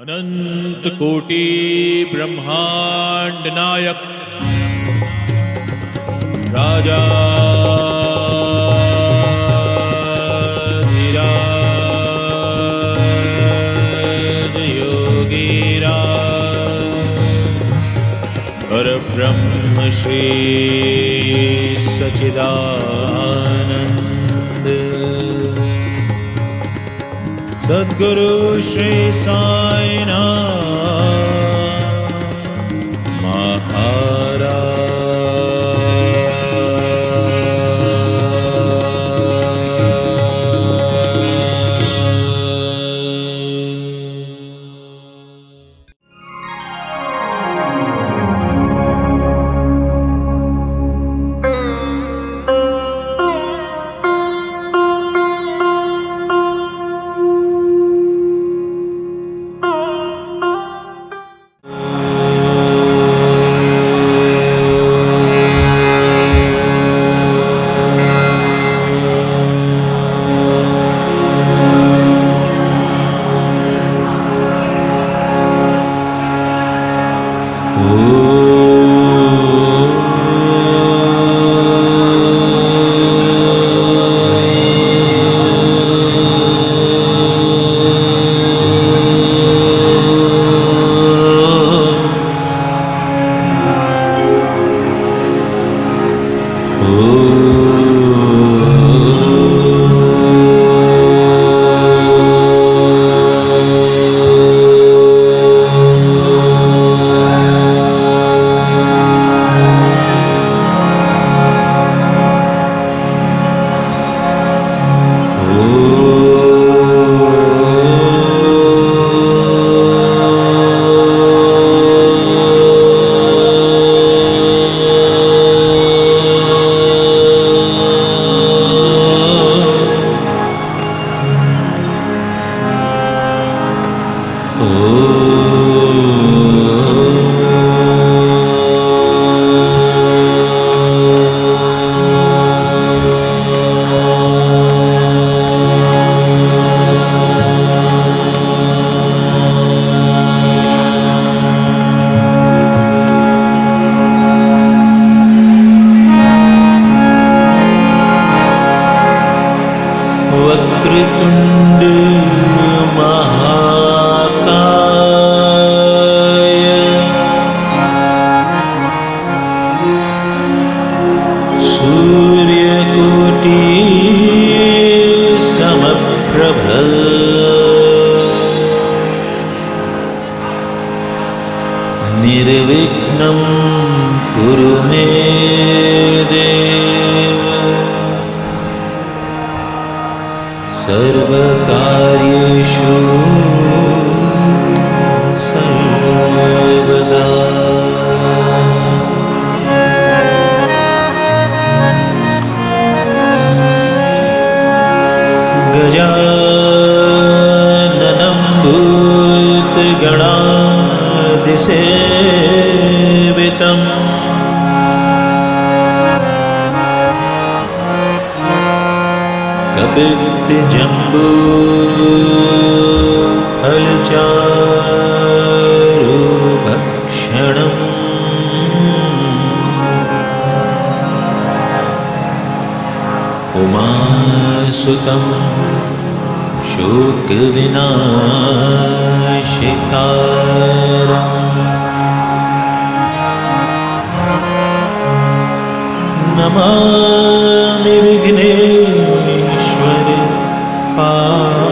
अनंत कोटि ब्रह्मांड नायक राजा धीराज योगीराज परब्रह्म श्री सच्चिदानंद सद्गुरु श्री साईनाथ महाराज। वक्रतुंड महाकाय सूर्यकोटि समप्रभ निर्विघ्नं कुरु मे देव सर्वकार्येषु सर्वदा। गजाननं भूतगणादिसेवितम् कपित्थजम्बो फलचारुभक्षणम् उमासुतं शोकविनाशकारम् नमामि विघ्नेश्वर पादपङ्कजम्।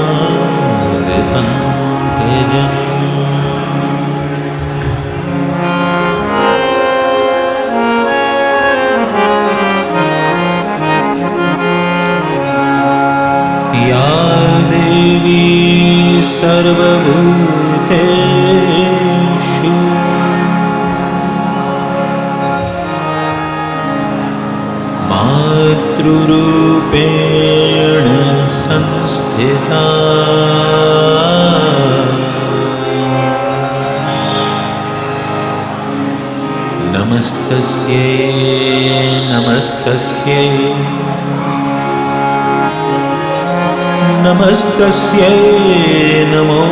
या देवी सर्वभूतेषु मातृरूपेण संस्थिता नमस्तस्यै नमस्तस्यै नमस्तस्यै नमो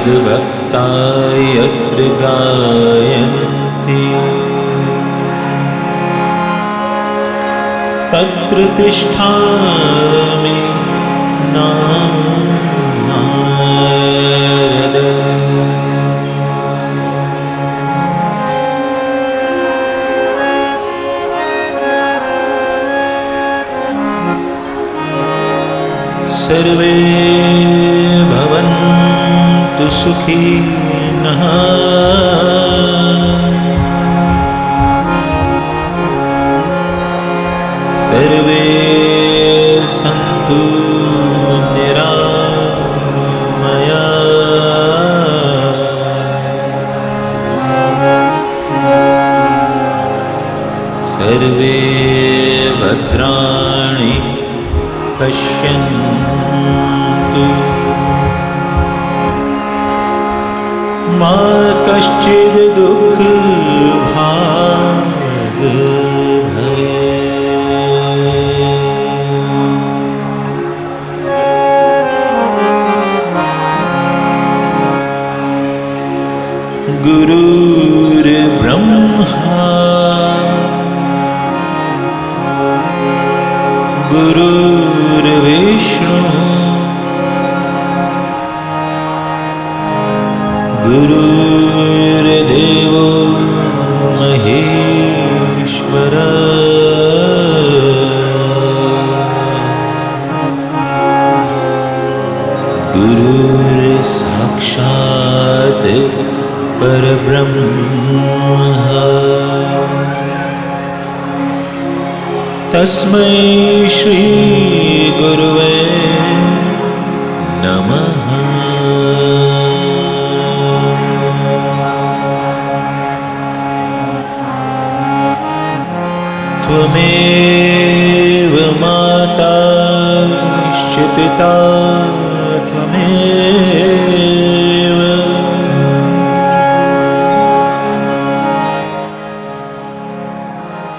मद्भक्ता यत्र गायन्ति तत्र तिष्ठामि नारद। सर्वे भवन्तु सुखिनः सर्वे सन्तु निरामया सर्वे भद्राणि पश्यन्तु मा कश्चित् दुःखभाग् भवेत्। गुरुर्ब्रह्मा गुरुर्विष्णु गुरुर्देवो महेश्वर गुरुर्साक्षात् परब्रह्म तस्मै श्री गुरुवे नमः। त्वमेव माता च पिता त्वमेव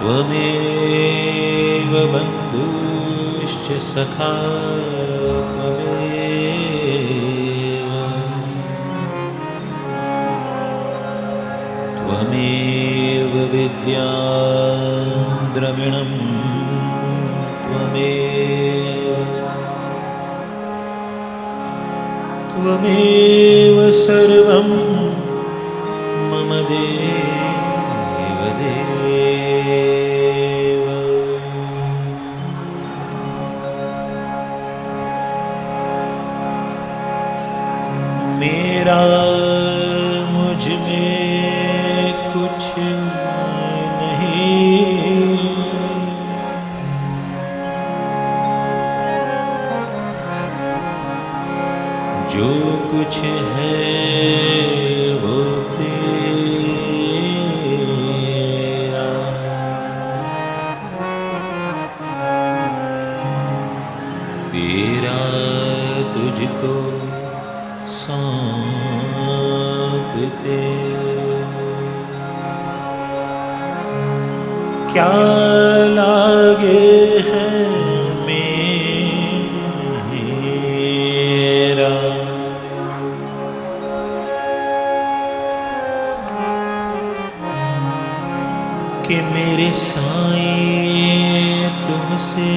त्वमेव बन्धुश्च सखा त्वमेव त्वमेव विद्या द्रविणं त्वमेव सर्वं मम देव देव। मेरा मुझ में कुछ जो कुछ है वो तेरा। तेरा तुझको सौंपते क्या लागे है कि मेरे साईं तुमसे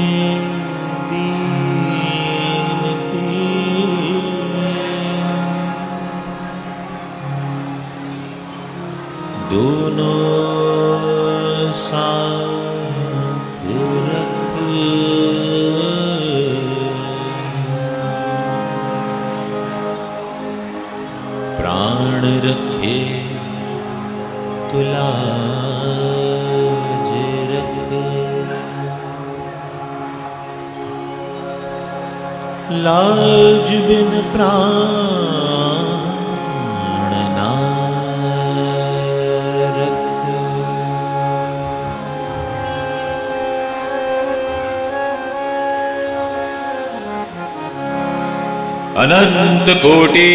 बीनती दोनों साथ रख प्राण रखे तुला लाज बिन प्राण ना रख। अनंत कोटि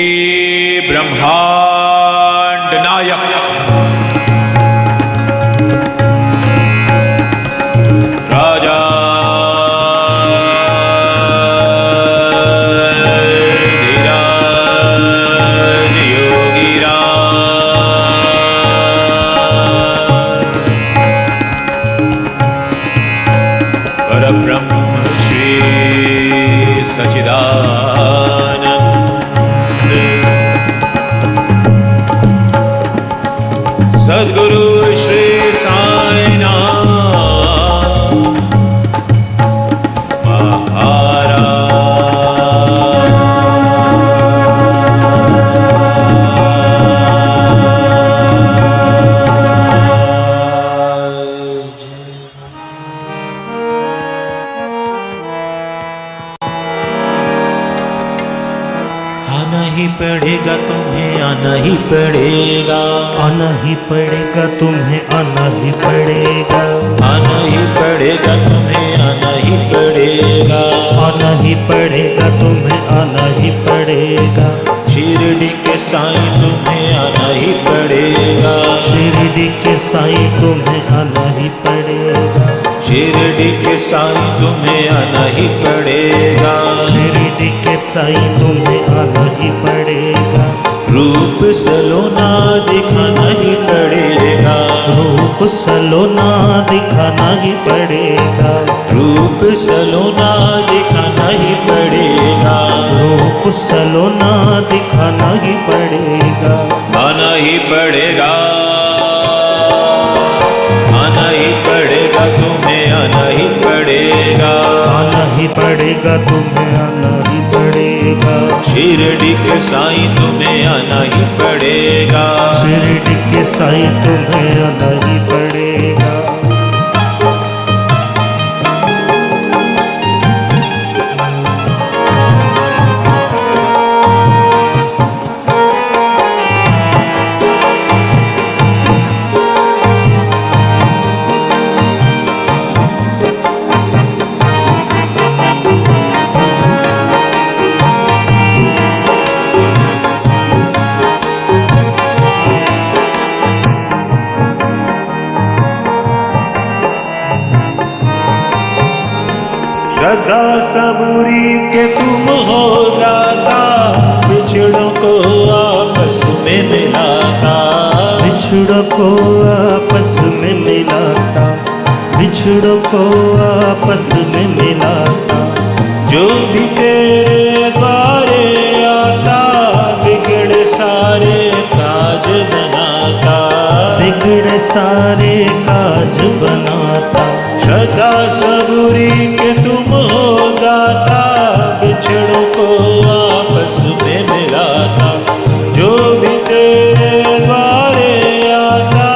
ब्रह्मांड नायक राजा धीराज सच्चिदानंद सद्गुरु श्री साईनाथ महाराज। आना ही पड़ेगा तुम्हें, आना ही पड़ेगा, आना ही पड़ेगा तुम्हें, आना ही पड़ेगा, आना ही पड़ेगा तुम्हें, आना ही पड़ेगा, आना ही पड़ेगा तुम्हें, आना ही पड़ेगा, शिरडी के साईं तुम्हें आना ही पड़ेगा, शिरडी के साईं तुम्हें आना ही पड़ेगा, शिरडी के साईं तुम्हें आना ही पड़ेगा, शिरडी के साईं तुम्हें आना ही पड़ेगा, रूप सलोना दिखाना ही पड़ेगा, रूप सलोना दिखाना ही पड़ेगा, रूप सलोना दिखाना ही पड़ेगा, रूप सलोना दिखाना ही पड़ेगा, आना ही पड़ेगा, आना ही पड़ेगा तुम्हें, आना ही पड़ेगा, आना ही पड़ेगा तुम्हें, आना ही पड़ेगा, शिरडी के साईं तुम्हें आना ही पड़ेगा, शिरडी के साईं तुम्हें आना ही पड़ेगा। श्रद्धा सबूरी के तुम हो दाता, बिछड़ों को आपस में मिलाता, बिछड़ों को आपस में मिलाता, बिछड़ों को आपस में मिलाता, जो भी तेरे द्वारे आता, बिगड़े सारे काज बनाता, बिगड़े सारे काज बनाता, श्रद्धा सबूरी के तुम हो दाता, बिछड़ों को आपस में मिलाता, जो भी तेरे द्वारे आता,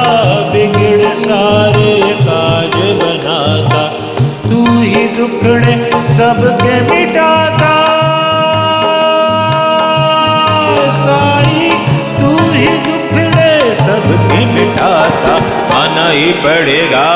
बिगड़ सारे काज बनाता, तू ही दुखड़े सबके मिटाता, साईं तू ही दुखड़े सबके मिटाता, आना ही पड़ेगा,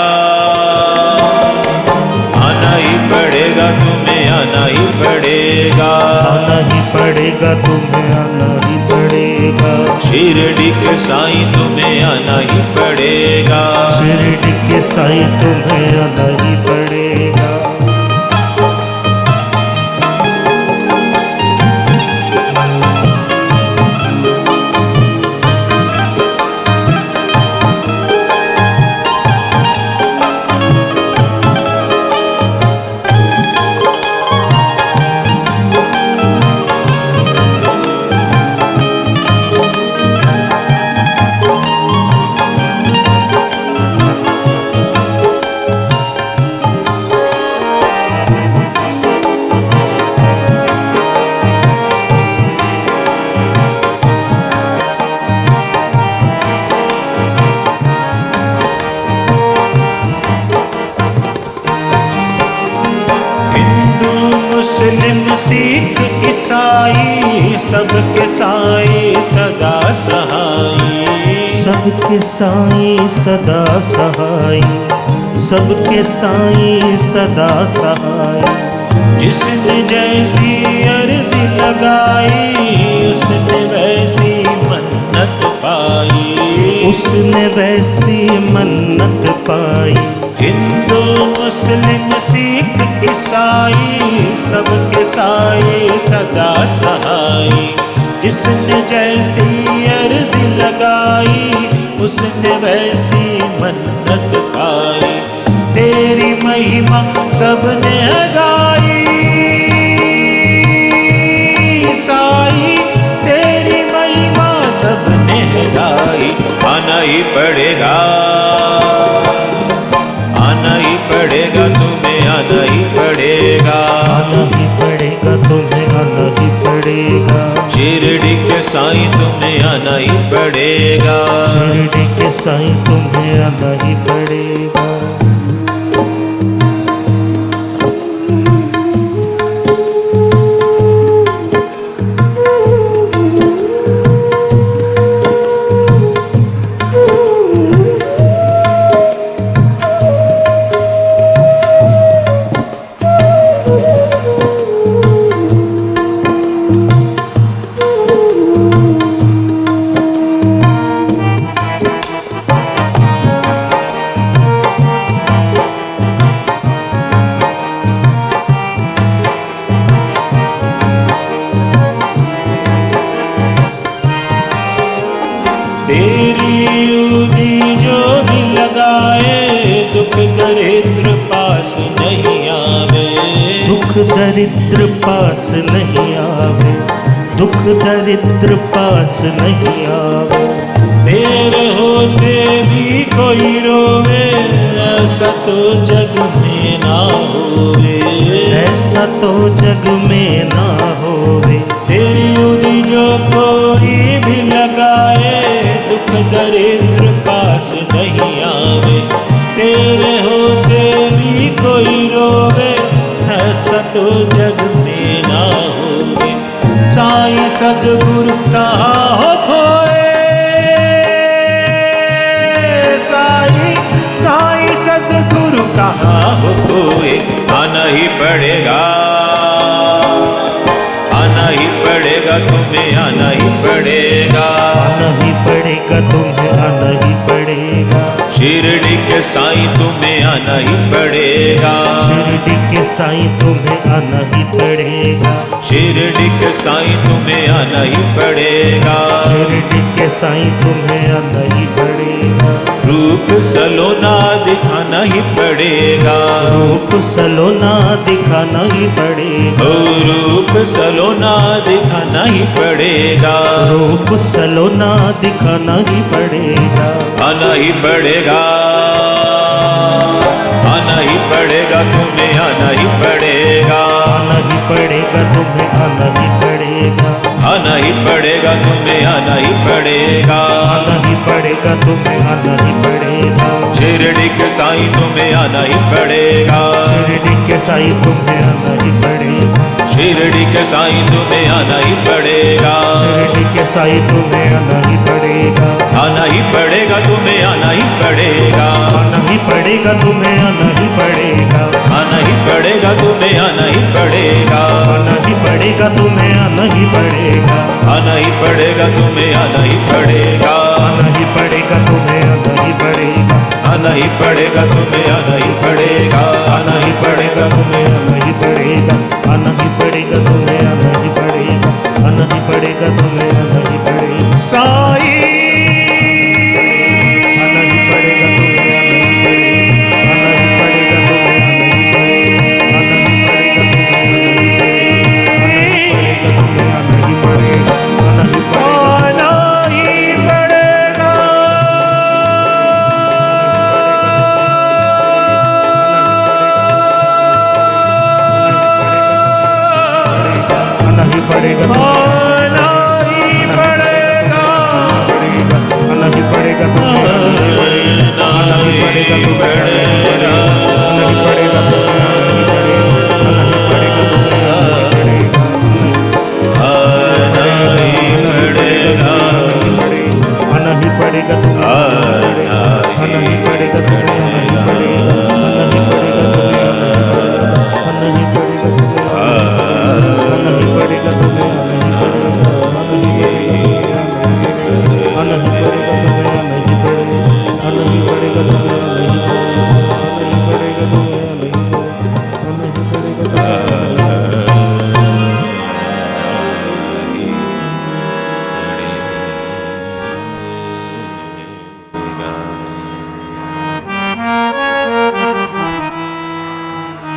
आना ही पड़ेगा तुम्हें, आना ही पड़ेगा, आना ही पड़ेगा तुम्हें, आना ही पड़ेगा, शिरडी के साईं तुम्हें आना ही पड़ेगा, शिरडी के साईं तुम्हें आना ही पड़ेगा। मुस्लिम सिख ईसाई सबके साईं सदा सहाई, सबके साईं सदा सहाय, सबके साईं सदा सहाय, जिसने जैसी अर्जी लगाई, उसने वैसी मन्नत पाई, उसने वैसी मन्नत पाई, हिंदू मुस्लिम सिख ईसाई सबके साईं सदा सहाय, जिसने जैसी अर्जी लगाई, उसने वैसी मन्नत पाई, तेरी महिमा सबने गाई, ही पड़ेगा, आना ही पड़ेगा तुम्हें, आना ही पड़ेगा, आना ही पड़ेगा तुम्हें, आना ही पड़ेगा। शिरडी के साईं तुम्हें आना ही पड़ेगा, शिरडी के साईं तुम्हें आना ही पड़ेगा। तेरी उदी जो भी लगाए, दुख दरिद्र पास नहीं आवे, दुख दरिद्र पास नहीं आवे, दुख दरिद्र पास नहीं आवे। तेरे होते भी कोई रोवे, ऐसा तो जग में ना होवे, ऐसा तो जग में ना होवे। तेरी उदी जो कोई भी लगाए, दुख दरिद्र पास नहीं आवे, तेरे होते भी कोई रोवे, ऐसा तो जग में ना होवे। साईं सद्गुरु कहाँ हो खोए, साईं सद्गुरु कहाँ हो खोए, आना ही पड़ेगा, आना ही पड़ेगा तुम्हें, आना ही पड़ेगा, आना ही पड़ेगा तुम्हें, आना ही पड़ेगा। शिरडी के साईं तुम्हें आना ही पड़ेगा, शिरडी के साईं तुम्हें आना ही पड़ेगा, शिरडी के साईं तुम्हें आना ही पड़ेगा, शिरडी के साईं तुम्हें आना ही पड़ेगा। रूप सलोना दिखाना ही पड़ेगा, रूप सलोना दिखाना ही पड़ेगा, ओ रूप सलोना दिखाना ही पड़ेगा, रूप सलोना दिखाना ही पड़ेगा। आना ही पड़ेगा, आना ही पड़ेगा तुम्हें, आना ही पड़ेगा, आना ही पड़ेगा तुम्हें, आना ही पड़ेगा, आना ही पड़ेगा तुम्हें, आना ही पड़ेगा, आना ही पड़ेगा तुम्हें, आना ही पड़ेगा। शिरडी के साईं तुम्हें आना ही पड़ेगा, शिरडी के साईं तुम्हें आना ही पड़ेगा, शिरडी के साईं तुम्हें आना ही पड़ेगा, शिरडी के साईं तुम्हें आना ही पड़ेगा, आना ही पड़ेगा तुम्हें, आना ही पड़ेगा, आना ही पड़ेगा तुम्हें, आना ही पड़ेगा, आना ही पड़ेगा तुम्हें, आना ही पड़ेगा, आना ही पड़ेगा तुम्हें, आना ही पड़ेगा, आना ही पड़ेगा तुम्हें, आना ही पड़ेगा, आना ही पड़ेगा तुम्हें, आना ही पड़ेगा, आना ही पड़ेगा तुम्हें, आना ही पड़ेगा, आना ही पड़ेगा तुम्हें, आना ही पड़ेगा, आना ही पड़ेगा तुम्हें, आना ही पड़ेगा, आना ही पड़ेगा तुम्हें, आना ही पड़ेगा। साईं आना ही पड़ेगा तुम्हें, आना ही पड़ेगा, आना ही पड़ेगा तुम्हें, आना ही पड़ेगा, आना ही पड़ेगा तुम्हें, आना ही पड़ेगा, आना ही पड़ेगा तुम्हें, आना ही पड़ेगा, आना ही पड़ेगा। आना ही पड़ेगा, आना ही पड़ेगा, आना ही पड़ेगा, आना ही पड़ेगा, आना ही पड़ेगा, आना ही पड़ेगा, आना ही पड़ेगा, आना ही पड़ेगा, आना ही पड़ेगा,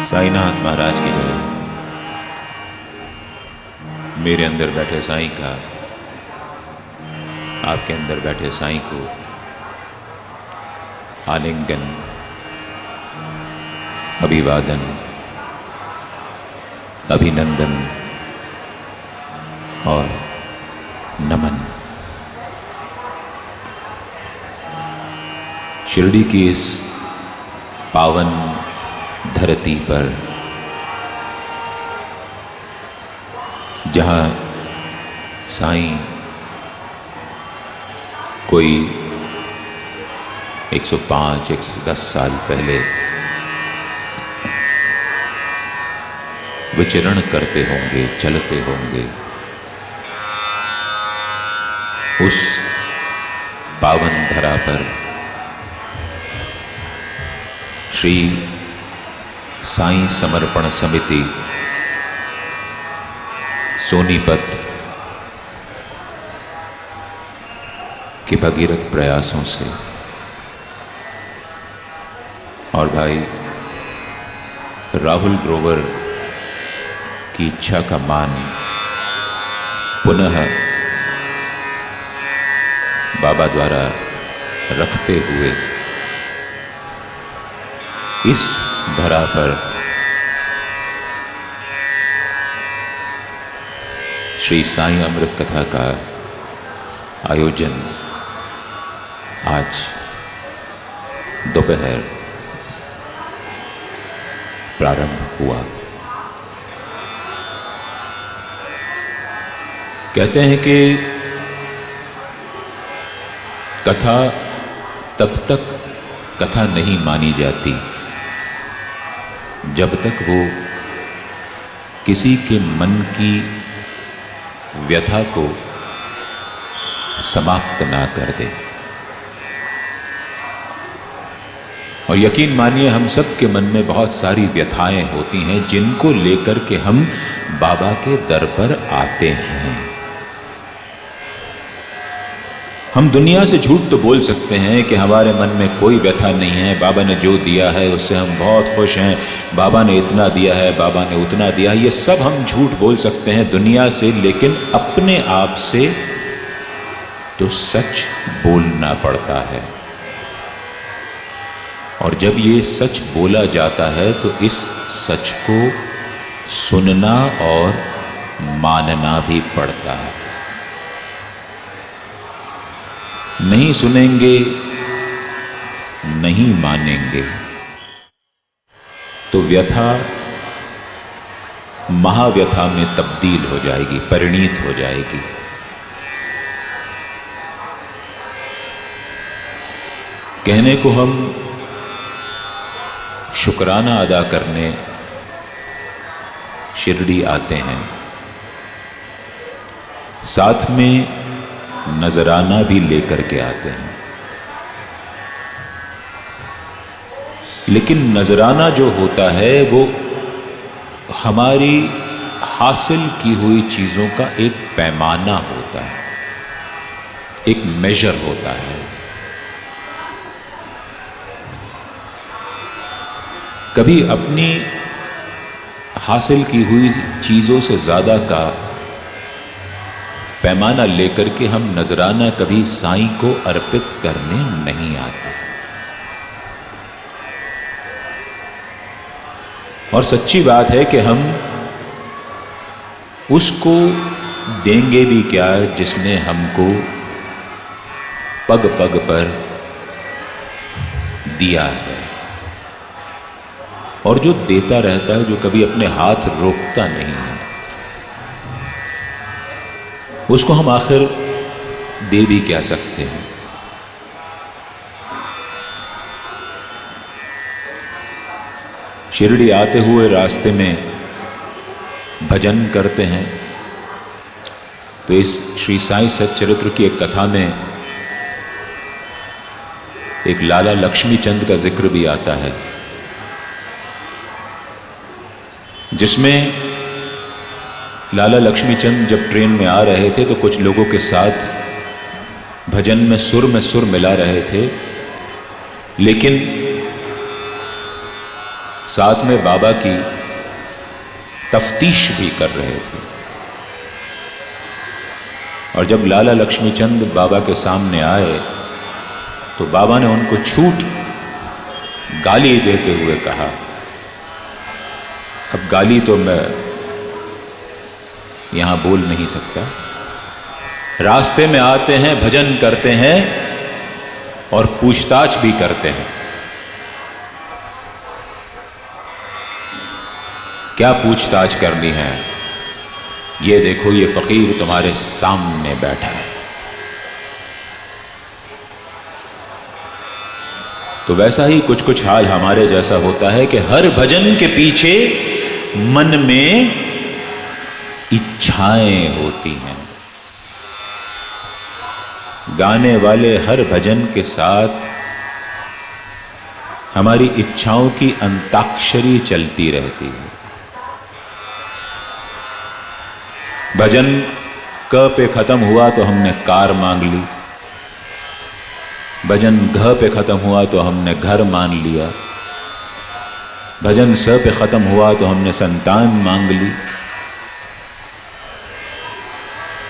साईनाथ महाराज की जय। मेरे अंदर बैठे साईं का, आपके अंदर बैठे साईं को आलिंगन, अभिवादन, अभिनंदन और नमन। शिरडी की इस पावन धरती पर जहाँ साईं कोई 105-110 साल पहले विचरण करते होंगे, चलते होंगे, उस पावन धरा पर श्री साईं समर्पण समिति सोनीपत के भगीरथ प्रयासों से और भाई राहुल ग्रोवर की इच्छा का मान पुनः बाबा द्वारा रखते हुए इस धरा पर श्री साईं अमृत कथा का आयोजन आज दोपहर प्रारंभ हुआ। कहते हैं कि कथा तब तक कथा नहीं मानी जाती जब तक वो किसी के मन की व्यथा को समाप्त ना कर दे। और यकीन मानिए हम सब के मन में बहुत सारी व्यथाएं होती हैं जिनको लेकर के हम बाबा के दर पर आते हैं। हम दुनिया से झूठ तो बोल सकते हैं कि हमारे मन में कोई व्यथा नहीं है, बाबा ने जो दिया है उससे हम बहुत खुश हैं, बाबा ने इतना दिया है, बाबा ने उतना दिया है, ये सब हम झूठ बोल सकते हैं दुनिया से, लेकिन अपने आप से तो सच बोलना पड़ता है। और जब ये सच बोला जाता है तो इस सच को सुनना और मानना भी पड़ता है। नहीं सुनेंगे, नहीं मानेंगे तो व्यथा महाव्यथा में तब्दील हो जाएगी, परिणीत हो जाएगी। कहने को हम शुक्राना अदा करने शिरडी आते हैं, साथ में नजराना भी लेकर के आते हैं, लेकिन नजराना जो होता है वो हमारी हासिल की हुई चीजों का एक पैमाना होता है, एक मेजर होता है। कभी अपनी हासिल की हुई चीजों से ज्यादा का पैमाना लेकर के हम नजराना कभी साईं को अर्पित करने नहीं आते। और सच्ची बात है कि हम उसको देंगे भी क्या जिसने हमको पग पग पर दिया है, और जो देता रहता है, जो कभी अपने हाथ रोकता नहीं है, उसको हम आखिर दे भी क्या सकते हैं। शिरडी आते हुए रास्ते में भजन करते हैं तो इस श्री साईं सच्चरित्र की एक कथा में एक लाला लक्ष्मी चंद का जिक्र भी आता है, जिसमें लाला लक्ष्मी चंद जब ट्रेन में आ रहे थे तो कुछ लोगों के साथ भजन में सुर मिला रहे थे, लेकिन साथ में बाबा की तफ्तीश भी कर रहे थे। और जब लाला लक्ष्मी चंद बाबा के सामने आए तो बाबा ने उनको छूट गाली देते हुए कहा। अब गाली तो मैं यहां बोल नहीं सकता। रास्ते में आते हैं, भजन करते हैं और पूछताछ भी करते हैं। क्या पूछताछ करनी है? ये देखो, ये फकीर तुम्हारे सामने बैठा है। तो वैसा ही कुछ कुछ हाल हमारे जैसा होता है कि हर भजन के पीछे मन में इच्छाएं होती हैं। गाने वाले हर भजन के साथ हमारी इच्छाओं की अंताक्षरी चलती रहती है। भजन क पे खत्म हुआ तो हमने कार मांग ली, भजन घ पे खत्म हुआ तो हमने घर मान लिया, भजन स पे खत्म हुआ तो हमने संतान मांग ली,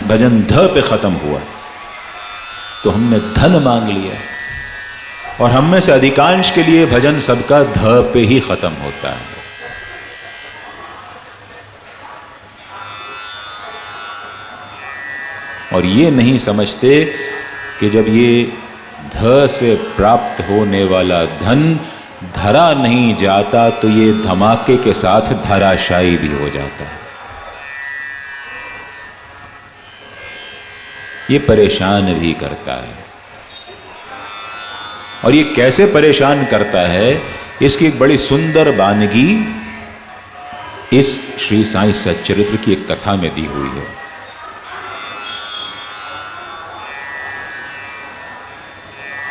भजन ध पे खत्म हुआ तो हमने धन मांग लिया। और हम में से अधिकांश के लिए भजन सबका ध पे ही खत्म होता है। और ये नहीं समझते कि जब ये ध से प्राप्त होने वाला धन धरा नहीं जाता तो ये धमाके के साथ धराशायी भी हो जाता है। ये परेशान भी करता है। और ये कैसे परेशान करता है, इसकी एक बड़ी सुंदर वानगी इस श्री साईं सच्चरित्र की एक कथा में दी हुई है।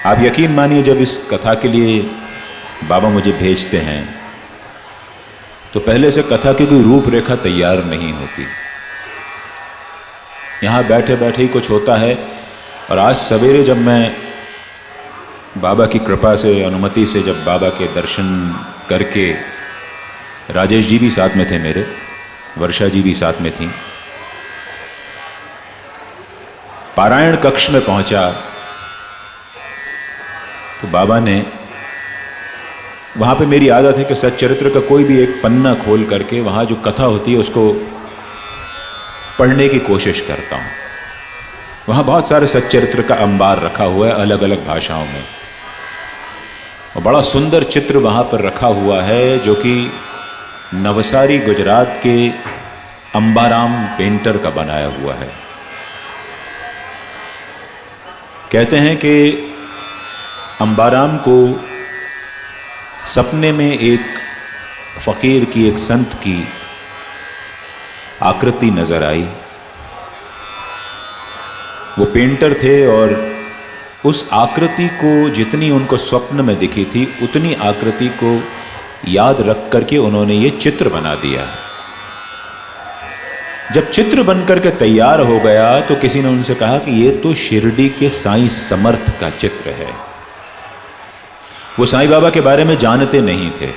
आप यकीन मानिए, जब इस कथा के लिए बाबा मुझे भेजते हैं तो पहले से कथा की कोई रूपरेखा तैयार नहीं होती। यहाँ बैठे बैठे ही कुछ होता है। और आज सवेरे जब मैं बाबा की कृपा से, अनुमति से, जब बाबा के दर्शन करके, राजेश जी भी साथ में थे मेरे, वर्षा जी भी साथ में थी, पारायण कक्ष में पहुंचा तो बाबा ने, वहाँ पे मेरी आदत है कि सच्चरित्र का कोई भी एक पन्ना खोल करके वहाँ जो कथा होती है उसको पढ़ने की कोशिश करता हूँ। वहाँ बहुत सारे सच्चरित्र का अंबार रखा हुआ है अलग अलग भाषाओं में, और बड़ा सुंदर चित्र वहाँ पर रखा हुआ है जो कि नवसारी गुजरात के अंबाराम पेंटर का बनाया हुआ है। कहते हैं कि अंबाराम को सपने में एक फकीर की, एक संत की आकृति नजर आई। वो पेंटर थे और उस आकृति को जितनी उनको स्वप्न में दिखी थी उतनी आकृति को याद रख करके उन्होंने ये चित्र बना दिया। जब चित्र बनकर के तैयार हो गया तो किसी ने उनसे कहा कि ये तो शिरडी के साईं समर्थ का चित्र है। वो साईं बाबा के बारे में जानते नहीं थे।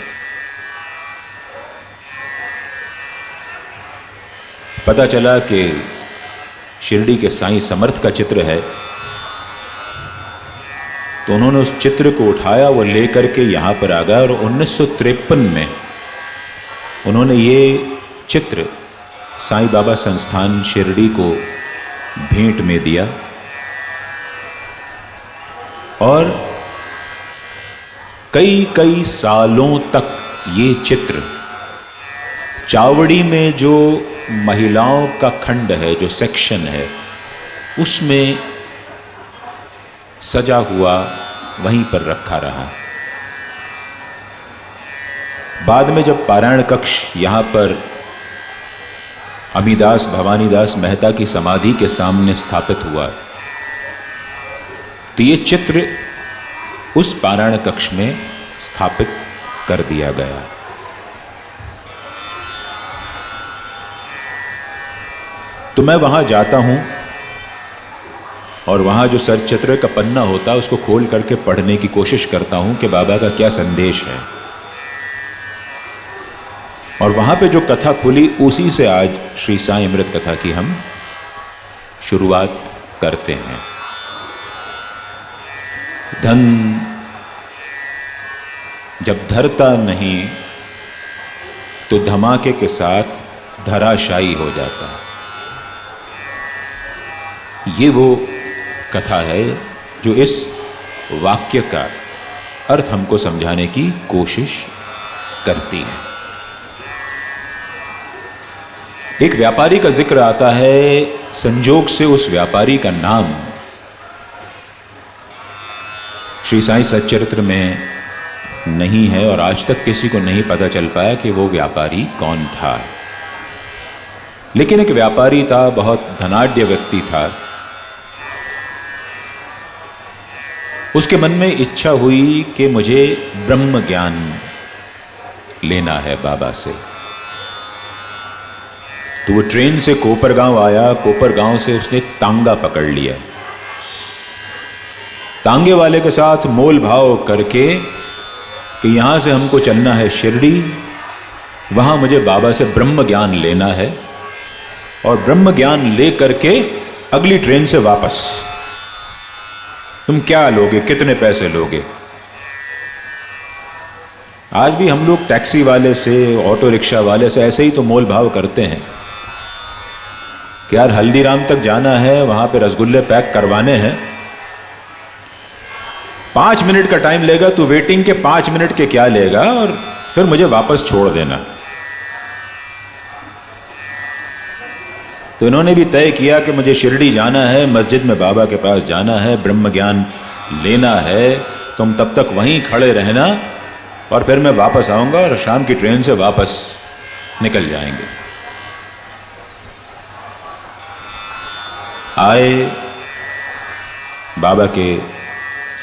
पता चला कि शिरडी के साईं समर्थ का चित्र है, तो उन्होंने उस चित्र को उठाया, वो लेकर के यहाँ पर आ गया और 1953 में उन्होंने ये चित्र साईं बाबा संस्थान शिरडी को भेंट में दिया। और कई कई सालों तक ये चित्र चावड़ी में जो महिलाओं का खंड है, जो सेक्शन है, उसमें सजा हुआ वहीं पर रखा रहा। बाद में जब पारायण कक्ष यहाँ पर अमीदास भवानीदास मेहता की समाधि के सामने स्थापित हुआ तो ये चित्र उस पारायण कक्ष में स्थापित कर दिया गया। तो मैं वहां जाता हूं और वहां जो सच्चरित्र का पन्ना होता है उसको खोल करके पढ़ने की कोशिश करता हूं कि बाबा का क्या संदेश है। और वहां पे जो कथा खुली उसी से आज श्री साईं अमृत कथा की हम शुरुआत करते हैं। धन जब धरता नहीं तो धमाके के साथ धराशायी हो जाता है। ये वो कथा है जो इस वाक्य का अर्थ हमको समझाने की कोशिश करती है। एक व्यापारी का जिक्र आता है, संजोग से उस व्यापारी का नाम श्री साईं सच्चरित्र में नहीं है और आज तक किसी को नहीं पता चल पाया कि वो व्यापारी कौन था। लेकिन एक व्यापारी था, बहुत धनाढ्य व्यक्ति था। उसके मन में इच्छा हुई कि मुझे ब्रह्म ज्ञान लेना है बाबा से। तो वो ट्रेन से कोपरगांव आया। कोपरगांव से उसने तांगा पकड़ लिया। तांगे वाले के साथ मोल भाव करके कि यहां से हमको चलना है शिरडी, वहां मुझे बाबा से ब्रह्म ज्ञान लेना है और ब्रह्म ज्ञान ले करके अगली ट्रेन से वापस। तुम क्या लोगे, कितने पैसे लोगे? आज भी हम लोग टैक्सी वाले से, ऑटो रिक्शा वाले से ऐसे ही तो मोल भाव करते हैं कि यार हल्दीराम तक जाना है, वहां पे रसगुल्ले पैक करवाने हैं, 5 मिनट का टाइम लेगा, तो वेटिंग के 5 मिनट के क्या लेगा, और फिर मुझे वापस छोड़ देना। तो इन्होंने भी तय किया कि मुझे शिरडी जाना है, मस्जिद में बाबा के पास जाना है, ब्रह्म ज्ञान लेना है, तुम तब तक वहीं खड़े रहना और फिर मैं वापस आऊंगा और शाम की ट्रेन से वापस निकल जाएंगे। आए, बाबा के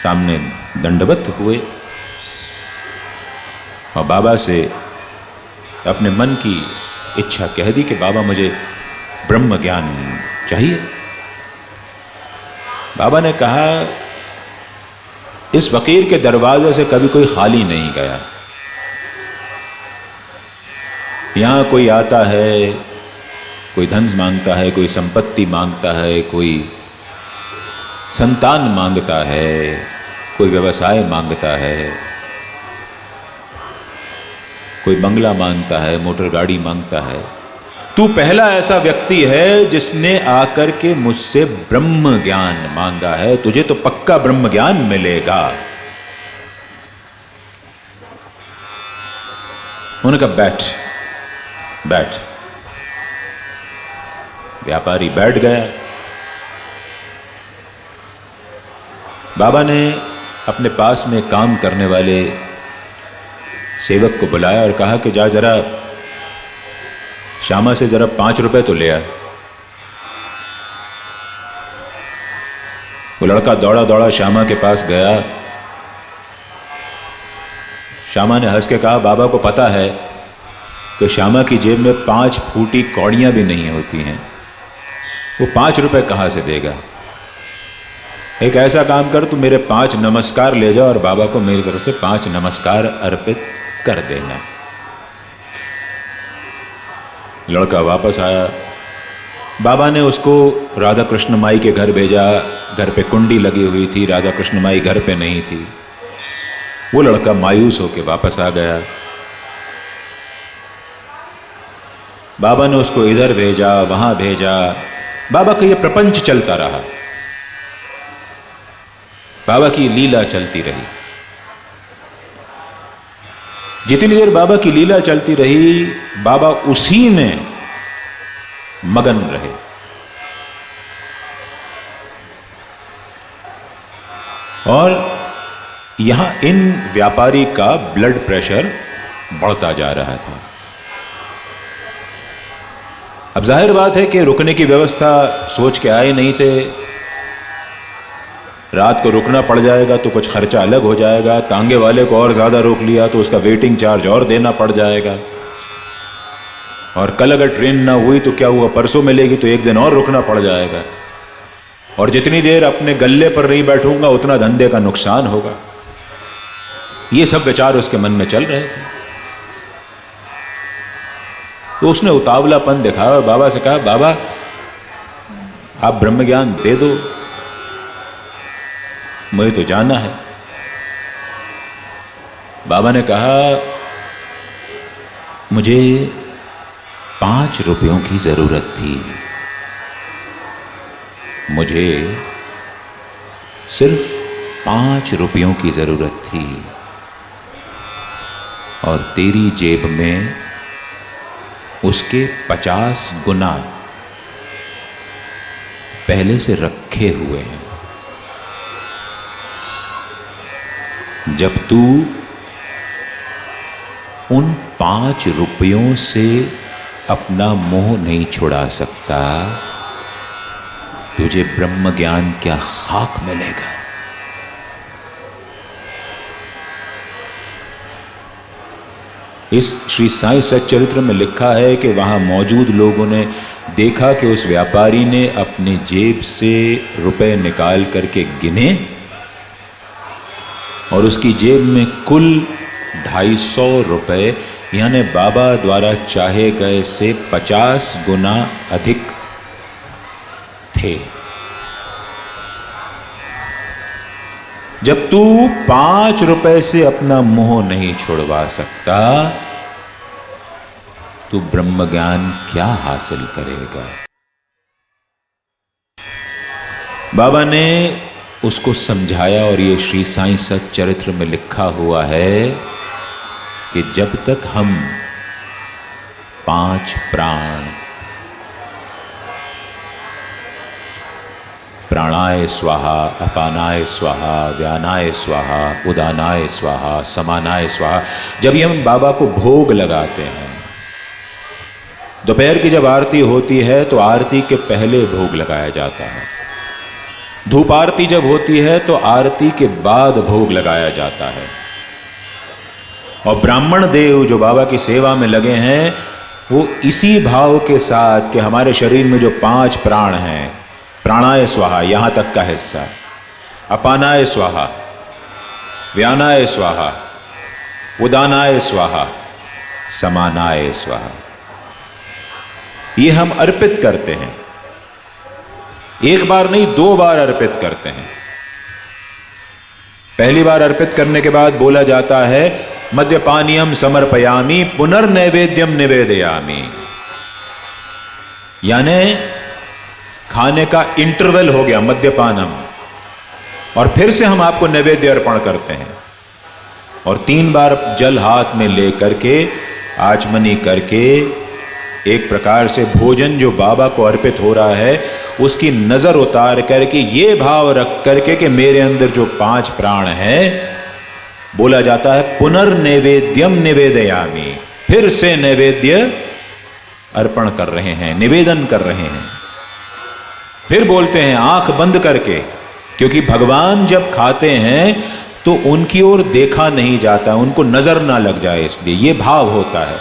सामने दंडवत हुए और बाबा से अपने मन की इच्छा कह दी कि बाबा मुझे ब्रह्म ज्ञान चाहिए। बाबा ने कहा, इस फकीर के दरवाजे से कभी कोई खाली नहीं गया। यहां कोई आता है, कोई धन मांगता है, कोई संपत्ति मांगता है, कोई संतान मांगता है, कोई व्यवसाय मांगता है, कोई बंगला मांगता है, मोटर गाड़ी मांगता है। तू पहला ऐसा व्यक्ति है जिसने आकर के मुझसे ब्रह्म ज्ञान मांगा है, तुझे तो पक्का ब्रह्म ज्ञान मिलेगा। उन्होंने कहा बैठ बैठ। व्यापारी बैठ गया। बाबा ने अपने पास में काम करने वाले सेवक को बुलाया और कहा कि जा जरा श्यामा से जरा 5 रुपए तो ले आ। वो लड़का दौड़ा दौड़ा श्यामा के पास गया। श्यामा ने हंस के कहा, बाबा को पता है कि श्यामा की जेब में 5 फूटी कौड़ियां भी नहीं होती हैं, वो 5 रुपए कहां से देगा। एक ऐसा काम कर, तू मेरे 5 नमस्कार ले जा और बाबा को मेरी तरफ से 5 नमस्कार अर्पित कर देना। लड़का वापस आया। बाबा ने उसको राधा कृष्ण माई के घर भेजा। घर पे कुंडी लगी हुई थी, राधा कृष्ण माई घर पे नहीं थी। वो लड़का मायूस होकर वापस आ गया। बाबा ने उसको इधर भेजा, वहां भेजा। बाबा का ये प्रपंच चलता रहा, बाबा की लीला चलती रही। जितनी देर बाबा की लीला चलती रही, बाबा उसी में मगन रहे। और यहां इन व्यापारी का ब्लड प्रेशर बढ़ता जा रहा था। अब जाहिर बात है कि रुकने की व्यवस्था सोच के आए नहीं थे। रात को रुकना पड़ जाएगा तो कुछ खर्चा अलग हो जाएगा, तांगे वाले को और ज़्यादा रोक लिया तो उसका वेटिंग चार्ज और देना पड़ जाएगा, और कल अगर ट्रेन ना हुई तो क्या हुआ, परसों मिलेगी तो 1 दिन और रुकना पड़ जाएगा, और जितनी देर अपने गल्ले पर नहीं बैठूंगा उतना धंधे का नुकसान होगा। ये सब विचार उसके मन में चल रहे थे। तो उसने उतावलापन दिखाया और बाबा से कहा, बाबा आप ब्रह्म ज्ञान दे दो, मुझे तो जाना है। बाबा ने कहा, मुझे 5 रुपयों की जरूरत थी, मुझे सिर्फ 5 रुपयों की जरूरत थी, और तेरी जेब में उसके 50 गुना पहले से रखे हुए हैं। जब तू उन 5 रुपयों से अपना मोह नहीं छुड़ा सकता, तुझे ब्रह्म ज्ञान क्या खाक मिलेगा। इस श्री साईं सच्चरित्र में लिखा है कि वहां मौजूद लोगों ने देखा कि उस व्यापारी ने अपने जेब से रुपए निकाल करके गिने और उसकी जेब में कुल 250 रुपए, यानी बाबा द्वारा चाहे गए से 50 गुना अधिक थे। जब तू 5 रुपए से अपना मोह नहीं छुड़वा सकता, तू ब्रह्म ज्ञान क्या हासिल करेगा। बाबा ने उसको समझाया, और ये श्री साईं सच्चरित्र में लिखा हुआ है कि जब तक हम 5 प्राण, प्राणाय स्वाहा, अपानाय स्वाहा, व्यानाय स्वाहा, उदानाय स्वाहा, समानाय स्वाहा, जब ये हम बाबा को भोग लगाते हैं, दोपहर की जब आरती होती है तो आरती के पहले भोग लगाया जाता है, धूप आरती जब होती है तो आरती के बाद भोग लगाया जाता है, और ब्राह्मण देव जो बाबा की सेवा में लगे हैं वो इसी भाव के साथ कि हमारे शरीर में जो 5 प्राण हैं, प्राणाय स्वाहा यहां तक का हिस्सा, अपानाय स्वाहा, व्यानाय स्वाहा, उदानाय स्वाहा, समानाय स्वाहा, ये हम अर्पित करते हैं। एक बार नहीं, 2 बार अर्पित करते हैं। पहली बार अर्पित करने के बाद बोला जाता है मद्यपानीयम समर्पयामि पुनर्नैवेद्यम निवेदयामि, यानी खाने का इंटरवल हो गया मद्यपानम, और फिर से हम आपको नैवेद्य अर्पण करते हैं, और 3 बार जल हाथ में लेकर के आचमनी करके एक प्रकार से भोजन जो बाबा को अर्पित हो रहा है उसकी नजर उतार करके ये भाव रख करके कि मेरे अंदर जो 5 प्राण हैं, बोला जाता है पुनर्नैवेद्यम निवेदयामि, फिर से नैवेद्य अर्पण कर रहे हैं, निवेदन कर रहे हैं। फिर बोलते हैं आंख बंद करके, क्योंकि भगवान जब खाते हैं तो उनकी ओर देखा नहीं जाता, उनको नजर ना लग जाए, इसलिए ये भाव होता है।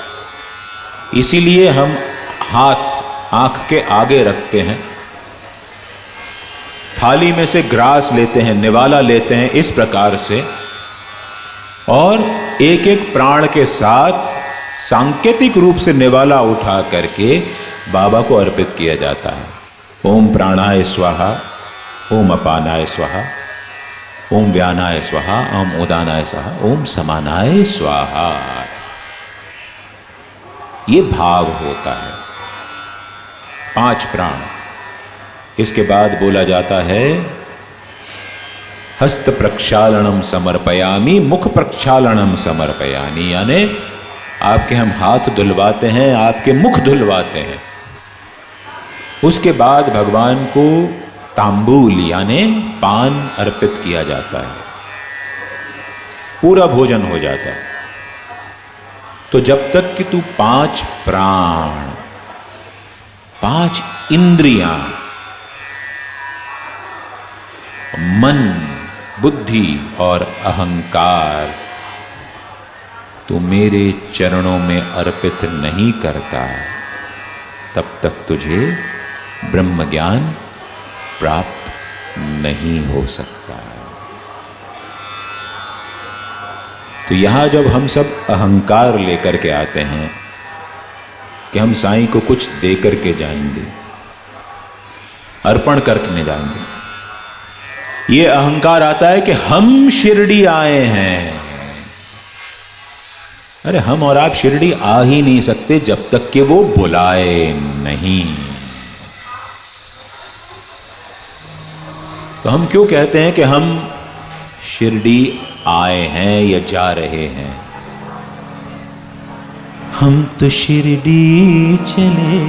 इसीलिए हम हाथ आंख के आगे रखते हैं, थाली में से ग्रास लेते हैं, निवाला लेते हैं इस प्रकार से, और एक एक प्राण के साथ सांकेतिक रूप से निवाला उठा करके बाबा को अर्पित किया जाता है। ओम प्राणाय स्वाहा, ओम अपानाय स्वाहा, ओम व्यानाय स्वाहा, ओम उदानाय स्वाहा, ओम समानाय स्वाहा, ये भाव होता है। 5 प्राण। इसके बाद बोला जाता है हस्त प्रक्षालनम समर्पयामि, मुख प्रक्षालनम समर्पयामि, यानी आपके हम हाथ धुलवाते हैं, आपके मुख धुलवाते हैं। उसके बाद भगवान को तांबूल यानी पान अर्पित किया जाता है, पूरा भोजन हो जाता है। तो जब तक कि तू 5 प्राण, 5 इंद्रियां, मन, बुद्धि और अहंकार तू मेरे चरणों में अर्पित नहीं करता, तब तक तुझे ब्रह्म ज्ञान प्राप्त नहीं हो सकता। तो यहां जब हम सब अहंकार लेकर के आते हैं कि हम साईं को कुछ दे करके जाएंगे, अर्पण करके जाएंगे, ये अहंकार आता है कि हम शिरडी आए हैं, अरे हम और आप शिरडी आ ही नहीं सकते जब तक कि वो बुलाए नहीं। तो हम क्यों कहते हैं कि हम शिरडी आए हैं या जा रहे हैं? हम तो शिरडी चले,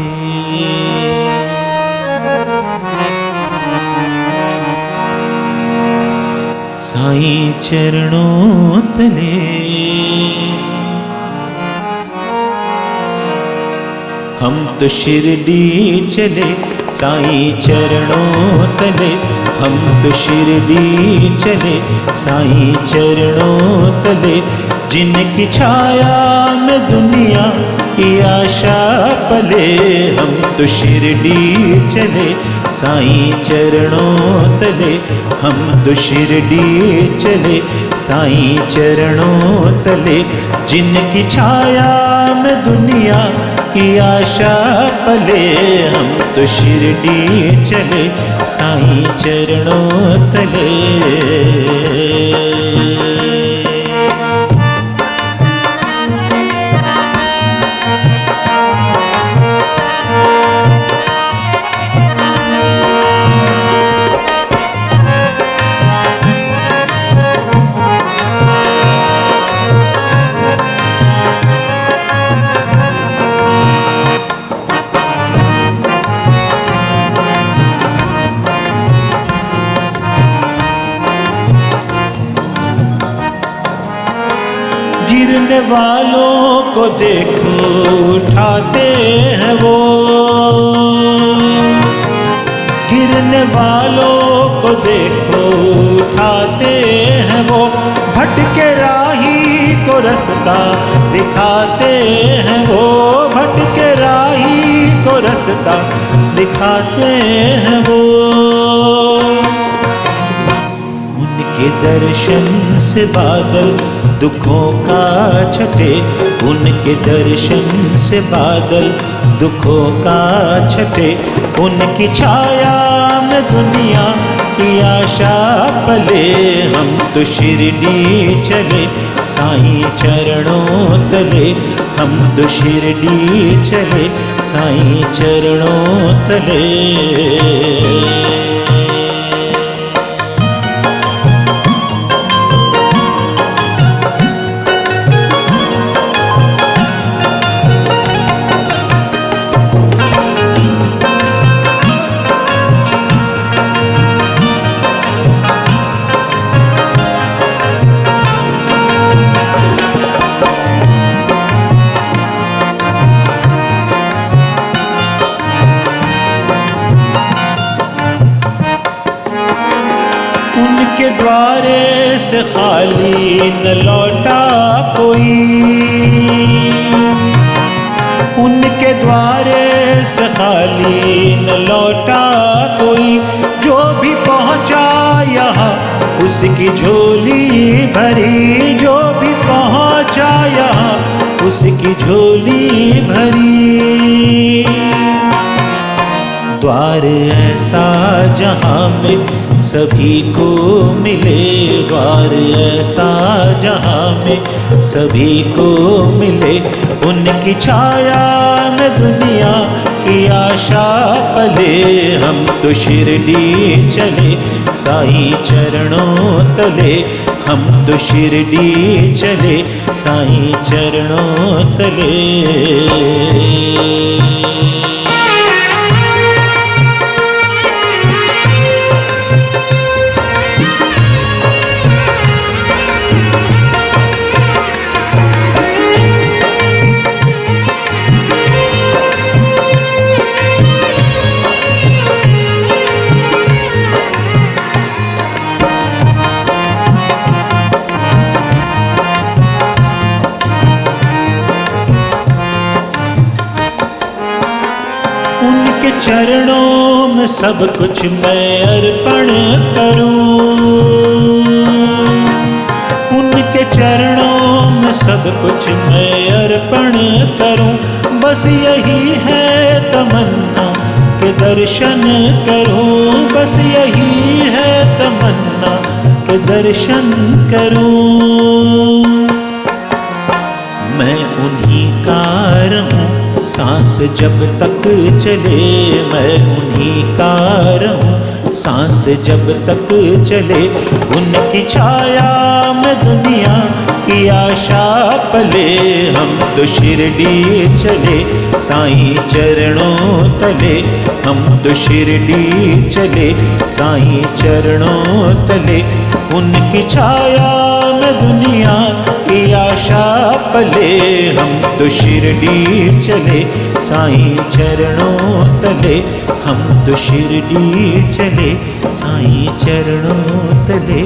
साईं चरणों तले, हम तो शिरडी चले साईं चरणों तले, हम तो शिरडी चले साईं चरणों तले, जिनकी छाया में दुनिया की आशा पले। हम तो शिरडी चले साईं चरणों तले, हम तो शिरडी चले साईं चरणों तले, जिनकी छाया में दुनिया की आशा पले। हम तो शिरडी चले साईं चरणों तले। गिरने वालों को देखो उठाते हैं वो, गिरने वालों को देखो उठाते हैं वो, भटके राही को रास्ता दिखाते हैं वो, भटके राही को रास्ता दिखाते हैं वो। उनके दर्शन से बादल दुखों का छटे, उनके दर्शन से बादल दुखों का छटे, उनकी छाया में दुनिया की आशा पले। हम तो शिरडी चले साईं चरणों तले, हम तो शिरडी चले साईं चरणों तले। उनके द्वारे से खाली न लौटा कोई, उनके द्वारे से खाली न लौटा कोई, जो भी पहुँचा यहाँ उसकी झोली भरी, जो भी पहुँचा यहाँ उसकी झोली भरी। द्वार ऐसा जहाँ में सभी को मिले, द्वार ऐसा जहाँ में सभी को मिले, उनकी छाया में दुनिया की आशा पले। हम तो शिरडी चले साईं चरणों तले, हम तो शिरडी चले साईं चरणों तले। उनके चरणों में सब कुछ मैं अर्पण करूं, उनके चरणों में सब कुछ मैं अर्पण करूं, बस यही है तमन्ना के दर्शन करूं, बस यही है तमन्ना के दर्शन करूं। का रहूं, सांस जब तक चले मैं उन्हीं का रहूं, सांस जब तक चले। उनकी छाया में दुनिया की आशा पले, हम तो शिरडी चले साईं चरणों तले, हम तो शिरडी चले साईं चरणों तले। उनकी छाया में दुनिया की आशा पले, हम तो शिरडी चले साईं चरणों तले, हम तो शिरडी चले साईं चरणों तले,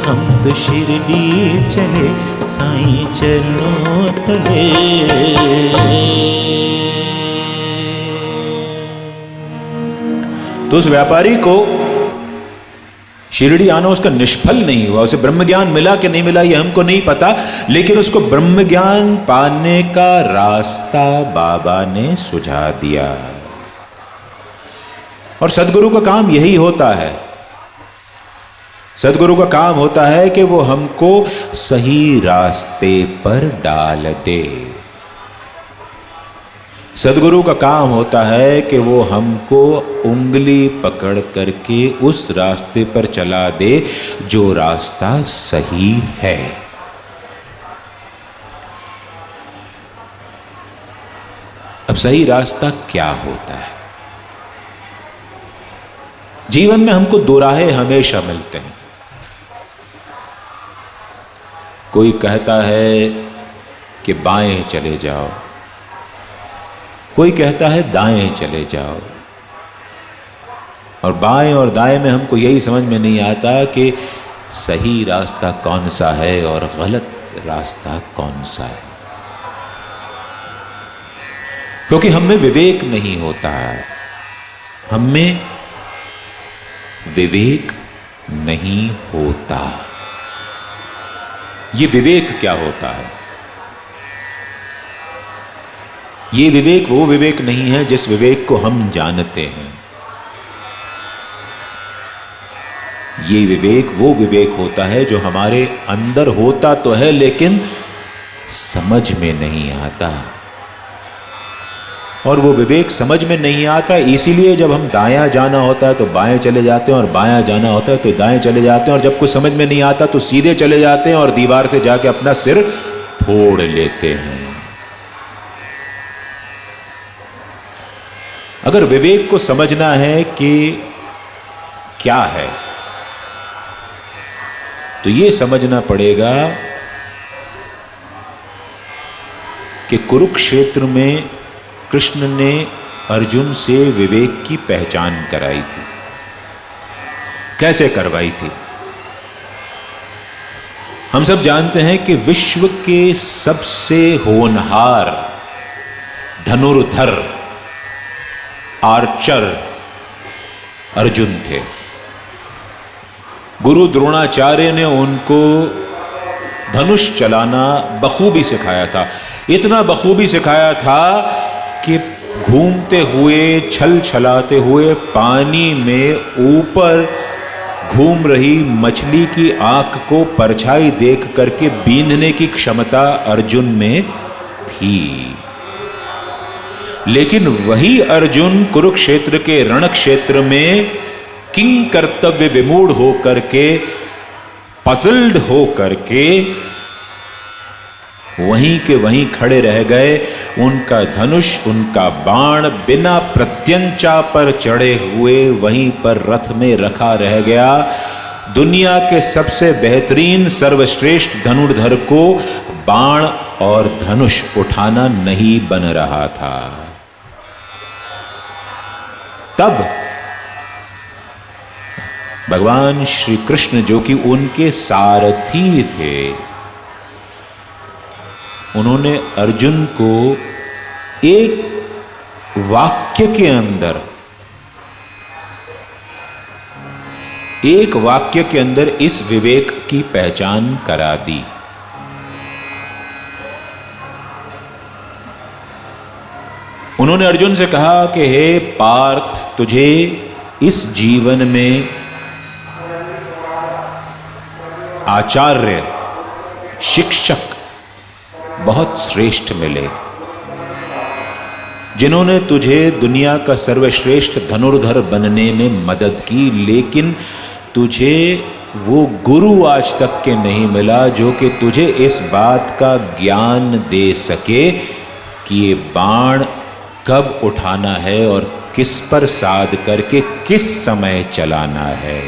हम तो शिरडी चले साईं चरणों तले। तो उस व्यापारी को शिरडी आना उसका निष्फल नहीं हुआ। उसे ब्रह्म ज्ञान मिला कि नहीं मिला ये हमको नहीं पता, लेकिन उसको ब्रह्म ज्ञान पाने का रास्ता बाबा ने सुझा दिया। और सदगुरु का काम यही होता है। सदगुरु का काम होता है कि वो हमको सही रास्ते पर डाल दे। सदगुरु का काम होता है कि वो हमको उंगली पकड़ करके उस रास्ते पर चला दे जो रास्ता सही है। अब सही रास्ता क्या होता है? जीवन में हमको दो राहें हमेशा मिलते हैं। कोई कहता है कि बाएं चले जाओ, कोई कहता है दाएं चले जाओ। और बाएं और दाएं में हमको यही समझ में नहीं आता कि सही रास्ता कौन सा है और गलत रास्ता कौन सा है, क्योंकि हम में विवेक नहीं होता है। हम में विवेक नहीं होता। ये विवेक क्या होता है? ये विवेक वो विवेक नहीं है जिस विवेक को हम जानते हैं। ये विवेक वो विवेक होता है जो हमारे अंदर होता तो है लेकिन समझ में नहीं आता। और वो विवेक समझ में नहीं आता, इसीलिए जब हम दायां जाना होता है तो बाएं चले जाते हैं, और बायां जाना होता है तो दाएं चले जाते हैं, और जब कुछ समझ में नहीं आता तो सीधे चले जाते हैं और दीवार से जाके अपना सिर फोड़ लेते हैं। अगर विवेक को समझना है कि क्या है, तो ये समझना पड़ेगा कि कुरुक्षेत्र में कृष्ण ने अर्जुन से विवेक की पहचान कराई थी। कैसे करवाई थी? हम सब जानते हैं कि विश्व के सबसे होनहार धनुर्धर आर्चर अर्जुन थे। गुरु द्रोणाचार्य ने उनको धनुष चलाना बखूबी सिखाया था। इतना बखूबी सिखाया था कि घूमते हुए छल छलाते हुए पानी में ऊपर घूम रही मछली की आंख को परछाई देख करके बींधने की क्षमता अर्जुन में थी। लेकिन वही अर्जुन कुरुक्षेत्र के रण क्षेत्र में किंग कर्तव्य विमूढ़ होकर के, पजल्ड होकर के वहीं के वहीं खड़े रह गए। उनका धनुष, उनका बाण बिना प्रत्यंचा पर चढ़े हुए वहीं पर रथ में रखा रह गया। दुनिया के सबसे बेहतरीन सर्वश्रेष्ठ धनुर्धर को बाण और धनुष उठाना नहीं बन रहा था। तब भगवान श्री कृष्ण, जो कि उनके सारथी थे, उन्होंने अर्जुन को एक वाक्य के अंदर, एक वाक्य के अंदर इस विवेक की पहचान करा दी। उन्होंने अर्जुन से कहा कि हे पार्थ, तुझे इस जीवन में आचार्य, शिक्षक बहुत श्रेष्ठ मिले, जिन्होंने तुझे दुनिया का सर्वश्रेष्ठ धनुर्धर बनने में मदद की, लेकिन तुझे वो गुरु आज तक के नहीं मिला जो कि तुझे इस बात का ज्ञान दे सके कि ये बाण कब उठाना है और किस पर साध करके किस समय चलाना है।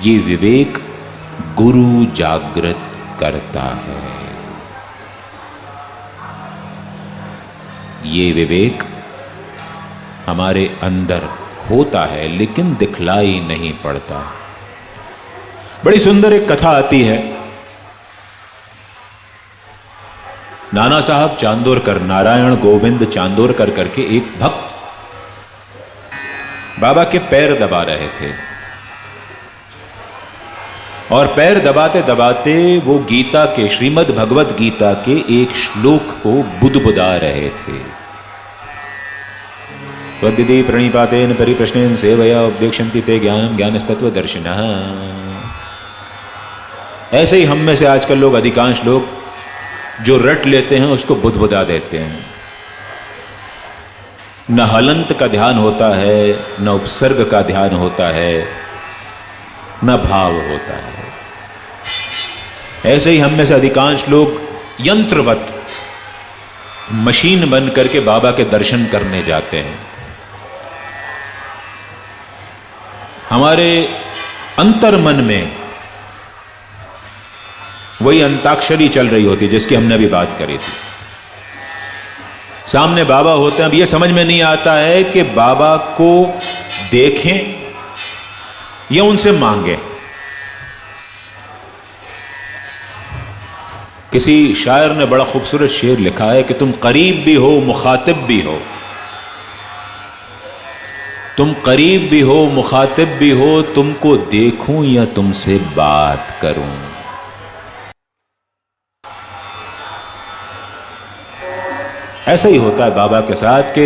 ये विवेक गुरु जागृत करता है। ये विवेक हमारे अंदर होता है लेकिन दिखलाई नहीं पड़ता। बड़ी सुंदर एक कथा आती है। नाना साहब चांदोरकर, नारायण गोविंद चांदोरकर करके एक भक्त बाबा के पैर दबा रहे थे और पैर दबाते दबाते वो गीता के, श्रीमद् भगवत गीता के एक श्लोक को बुदबुदा रहे थे। त्वद्दिति प्रणिपातेन परिप्रश्नेन सेवया उपदेक्षन्ति ते ज्ञानम ज्ञानस्तत्त्वदर्शिनः। ऐसे ही हम में से आजकल लोग, अधिकांश लोग जो रट लेते हैं उसको बुदबुदा देते हैं। न हलंत का ध्यान होता है, न उपसर्ग का ध्यान होता है, न भाव होता है। ऐसे ही हम में से अधिकांश लोग यंत्रवत मशीन बन करके बाबा के दर्शन करने जाते हैं। हमारे अंतर्मन में वही अंताक्षरी चल रही होती जिसकी हमने अभी बात करी थी। सामने बाबा होते हैं, अब ये समझ में नहीं आता है कि बाबा को देखें या उनसे मांगे। किसी शायर ने बड़ा खूबसूरत शेर लिखा है कि तुम करीब भी हो मुखातिब भी हो, तुम करीब भी हो मुखातिब भी हो, तुमको देखूं या तुमसे बात करूं। ऐसा ही होता है बाबा के साथ कि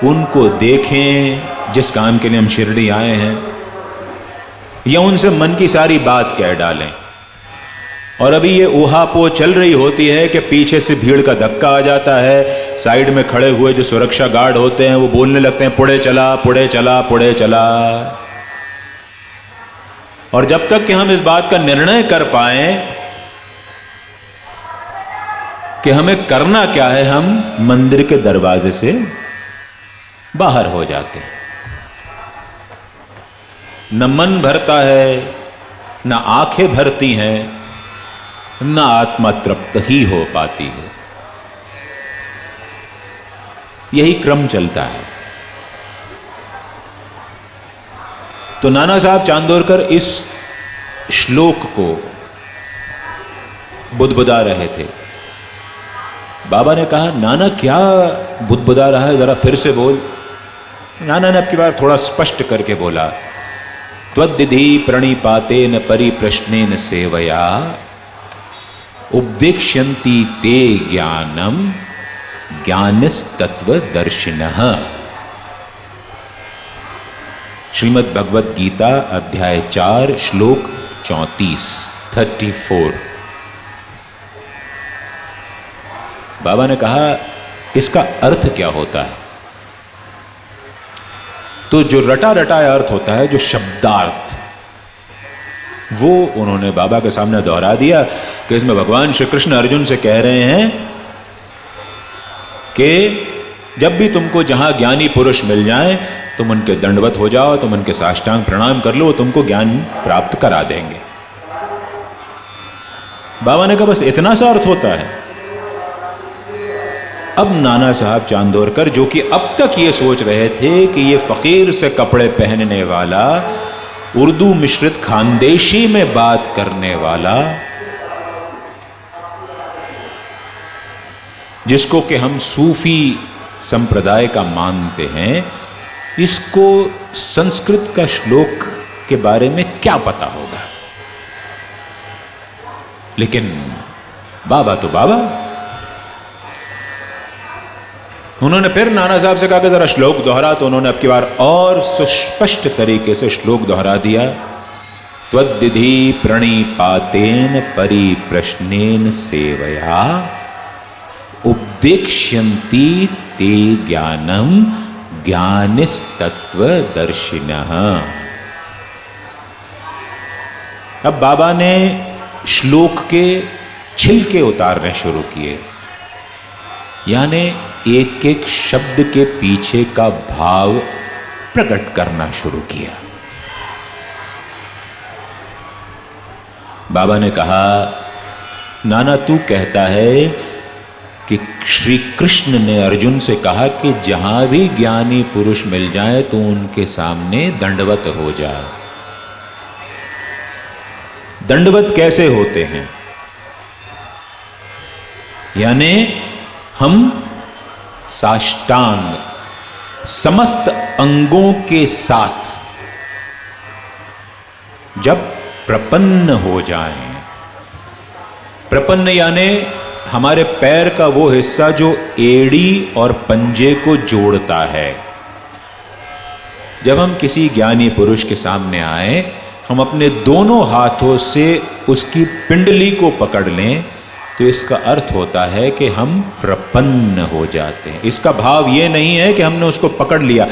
उनको देखें जिस काम के लिए हम शिरडी आए हैं, या उनसे मन की सारी बात कह डालें। और अभी ये ऊहापोह चल रही होती है कि पीछे से भीड़ का धक्का आ जाता है, साइड में खड़े हुए जो सुरक्षा गार्ड होते हैं वो बोलने लगते हैं पुढ़े चला पुढ़े चला पुढ़े चला। और जब तक कि हम इस बात का निर्णय कर पाए कि हमें करना क्या है, हम मंदिर के दरवाजे से बाहर हो जाते हैं। न मन भरता है, न आंखें भरती हैं, न आत्मा तृप्त ही हो पाती है। यही क्रम चलता है। तो नाना साहब चांदोरकर इस श्लोक को बुदबुदा रहे थे। बाबा ने कहा, नाना क्या बुदबुदा रहा है, जरा फिर से बोल। नाना ने अब की बार थोड़ा स्पष्ट करके बोला, त्वद्दिधि प्रणिपातेन परिप्रश्नेन सेवया उपदेक्ष्यन्ति ते ज्ञानम ज्ञानस्तत्त्वदर्शिनः। श्रीमद् भगवत गीता अध्याय 4 श्लोक 34। बाबा ने कहा इसका अर्थ क्या होता है। तो जो रटा रटाया अर्थ होता है, जो शब्दार्थ, वो उन्होंने बाबा के सामने दोहरा दिया कि इसमें भगवान श्री कृष्ण अर्जुन से कह रहे हैं कि जब भी तुमको जहां ज्ञानी पुरुष मिल जाएं, तुम उनके दंडवत हो जाओ, तुम उनके साष्टांग प्रणाम कर लो, तुमको ज्ञान प्राप्त करा देंगे। बाबा ने कहा बस इतना सा अर्थ होता है। अब नाना साहब चांदोरकर, जो कि अब तक ये सोच रहे थे कि ये फकीर से कपड़े पहनने वाला, उर्दू मिश्रित खानदेशी में बात करने वाला, जिसको कि हम सूफी संप्रदाय का मानते हैं, इसको संस्कृत का श्लोक के बारे में क्या पता होगा। लेकिन बाबा तो बाबा, उन्होंने फिर नाना साहब से कहा कि जरा श्लोक दोहरा। तो उन्होंने अब की बार और सुस्पष्ट तरीके से श्लोक दोहरा दिया त्वद्विधि प्रणिपातेन परिप्रश्नेन सेवया उपदेक्ष्यन्ति ते ज्ञानम ज्ञानिस्तत्वदर्शिनः। अब बाबा ने श्लोक के छिलके उतारने शुरू किए, यानी एक एक शब्द के पीछे का भाव प्रकट करना शुरू किया। बाबा ने कहा, नाना तू कहता है कि श्री कृष्ण ने अर्जुन से कहा कि जहां भी ज्ञानी पुरुष मिल जाए तो उनके सामने दंडवत हो जाए। दंडवत कैसे होते हैं? यानी हम साष्टांग समस्त अंगों के साथ जब प्रपन्न हो जाएं। प्रपन्न यानी हमारे पैर का वो हिस्सा जो एड़ी और पंजे को जोड़ता है। जब हम किसी ज्ञानी पुरुष के सामने आए, हम अपने दोनों हाथों से उसकी पिंडली को पकड़ लें तो इसका अर्थ होता है कि हम प्रपन्न हो जाते हैं। इसका भाव ये नहीं है कि हमने उसको पकड़ लिया,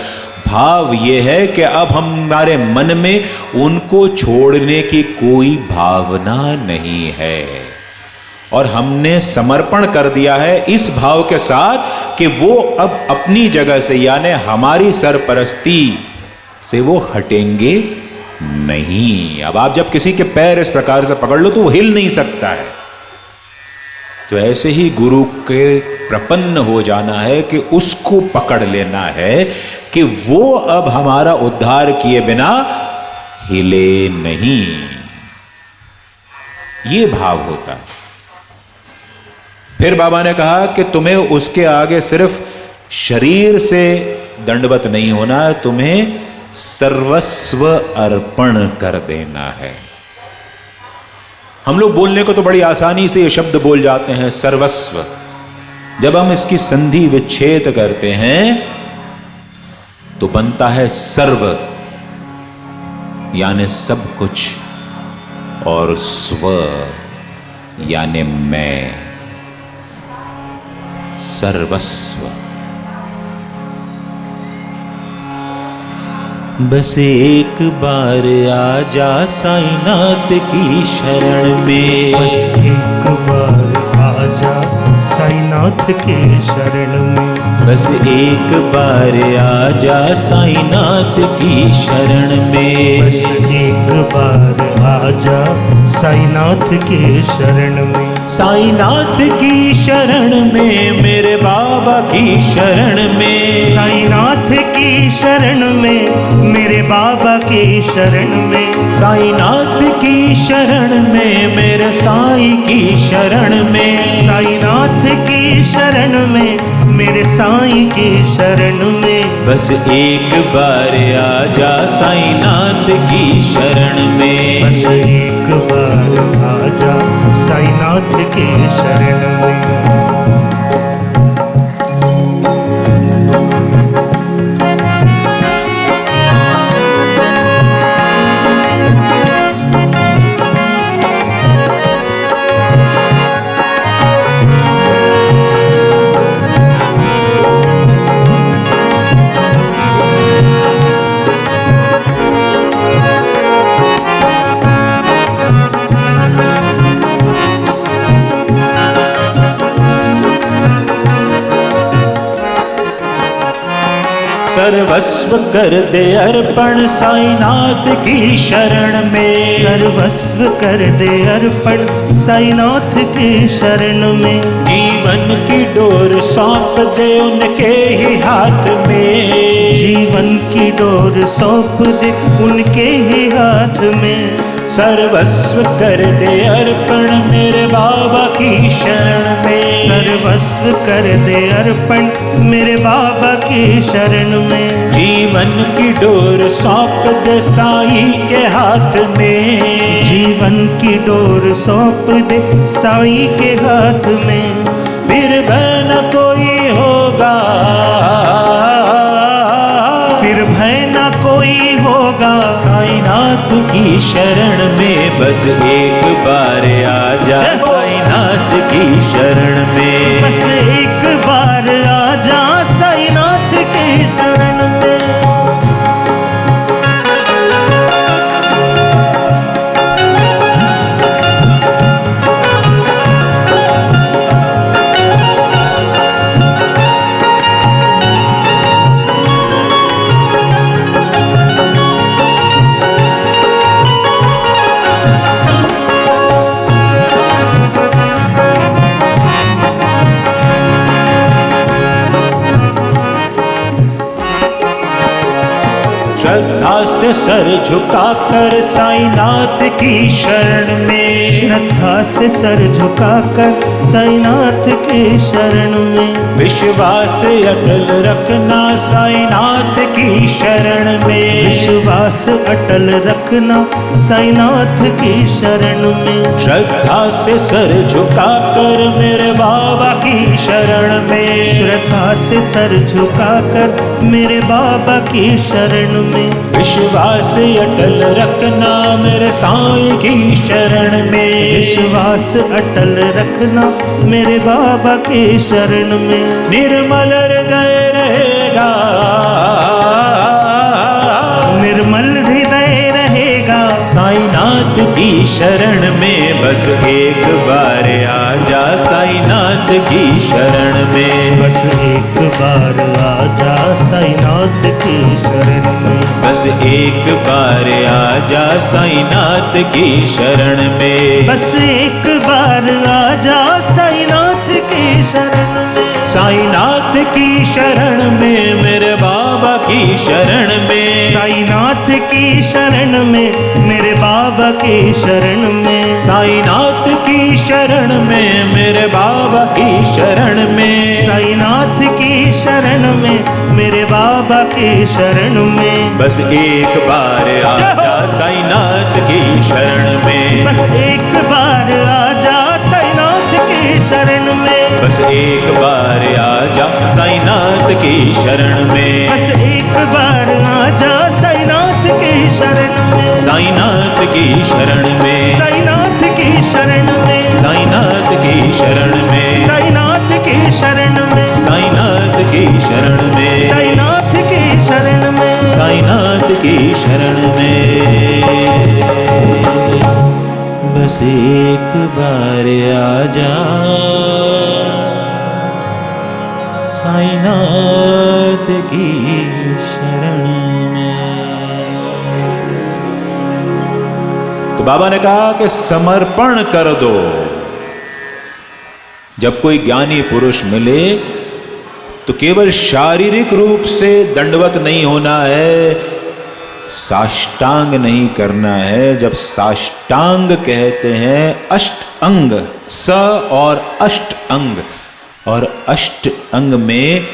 भाव ये है कि अब हमारे मन में उनको छोड़ने की कोई भावना नहीं है और हमने समर्पण कर दिया है इस भाव के साथ कि वो अब अपनी जगह से यानी हमारी सरपरस्ती से वो हटेंगे नहीं। अब आप जब किसी के पैर इस प्रकार से पकड़ लो तो वो हिल नहीं सकता है। तो ऐसे ही गुरु के प्रपन्न हो जाना है कि उसको पकड़ लेना है कि वो अब हमारा उद्धार किए बिना हिले नहीं। ये भाव होता है। फिर बाबा ने कहा कि तुम्हें उसके आगे सिर्फ शरीर से दंडवत नहीं होना, तुम्हें सर्वस्व अर्पण कर देना है। हम लोग बोलने को तो बड़ी आसानी से ये शब्द बोल जाते हैं सर्वस्व। जब हम इसकी संधि विच्छेद करते हैं तो बनता है सर्व यानी सब कुछ और स्व यानी मैं, सर्वस्व। बस एक बार आ जा साईनाथ की शरण में, बस एक बार आ जा साईनाथ के शरण में, बस एक बार आ जा साईनाथ की शरण में, बस एक बार आ जा साईनाथ के शरण में, साईनाथ की शरण में, मेरे बाबा की शरण में, साईनाथ की शरण में, मेरे बाबा की शरण में, साईनाथ की शरण में, मेरे साईं की शरण में, साईनाथ की शरण में, मेरे साईं की शरण में, बस एक बार आ जा साईनाथ की शरण में, बस एक बार आ जा साईनाथ के शरण में। सर्वस्व कर दे अर्पण साईनाथ की शरण में, सर्वस्व कर दे अर्पण साईनाथ की शरण में, जीवन की डोर सौंप दे उनके ही हाथ में, जीवन की डोर सौंप दे उनके ही हाथ में, सर्वस्व कर दे अर्पण मेरे बाबा की शरण में, सर्वस्व कर दे अर्पण मेरे बाबा की शरण में, जीवन की डोर सौंप दे साईं के हाथ में, जीवन की डोर सौंप दे साईं के हाथ में, फिर भय न कोई होगा, फिर भय न कोई होगा, साईनाथ की शरण में, बस एक बार आ जा साईनाथ की शरण में। बस एक बार आ जा साईनाथ की शरण में। श्रद्धा से सर झुकाकर साईनाथ की शरण में, श्रद्धा से सर झुकाकर साईनाथ की शरण में। विश्वास अटल रखना साईनाथ की शरण में, विश्वास अटल रखना साईनाथ की शरण में। श्रद्धा से सर झुकाकर मेरे बाबा की शरण में, श्रद्धा से सर झुकाकर मेरे बाबा की शरण में। विश्वास अटल रखना मेरे साईं की शरण में, विश्वास अटल रखना मेरे बाबा की शरण में। निर्मल हृदय रहेगा, निर्मल हृदय रहेगा साईनाथ की शरण में, बस एक बार आ जा साईनाथ की शरण में। बस एक बार आ जा साईनाथ की शरण में। बस एक बार आ जा साईनाथ की शरण में। बस एक बार आ जा साईनाथ की शरण में। साईनाथ की शरण में, मेरे बाबा की शरण में, साईनाथ की शरण में मेरे बाबा की शरण में। साईनाथ की शरण में, मेरे बाबा की शरण में, साईनाथ की शरण में मेरे बाबा की शरण में। बस एक बार आ जा साईनाथ की शरण में। बस एक बार आ जा साईनाथ की शरण में। बस एक बार आ जा साईनाथ की शरण में। बस एक बार आ जा साईनाथ की शरण में। साईनाथ की शरण में, साईनाथ की शरण में। साईनाथ की शरण में, साईनाथ की शरण में। साईनाथ की शरण में, साईनाथ की शरण में। साईनाथ की शरण में। बस एक बार आ जा साईनाथ की शरण में। तो बाबा ने कहा कि समर्पण कर दो। जब कोई ज्ञानी पुरुष मिले तो केवल शारीरिक रूप से दंडवत नहीं होना है, साष्टांग नहीं करना है। जब साष्टांग कहते हैं अष्ट अंग, स और अष्ट अंग, और अष्ट अंग में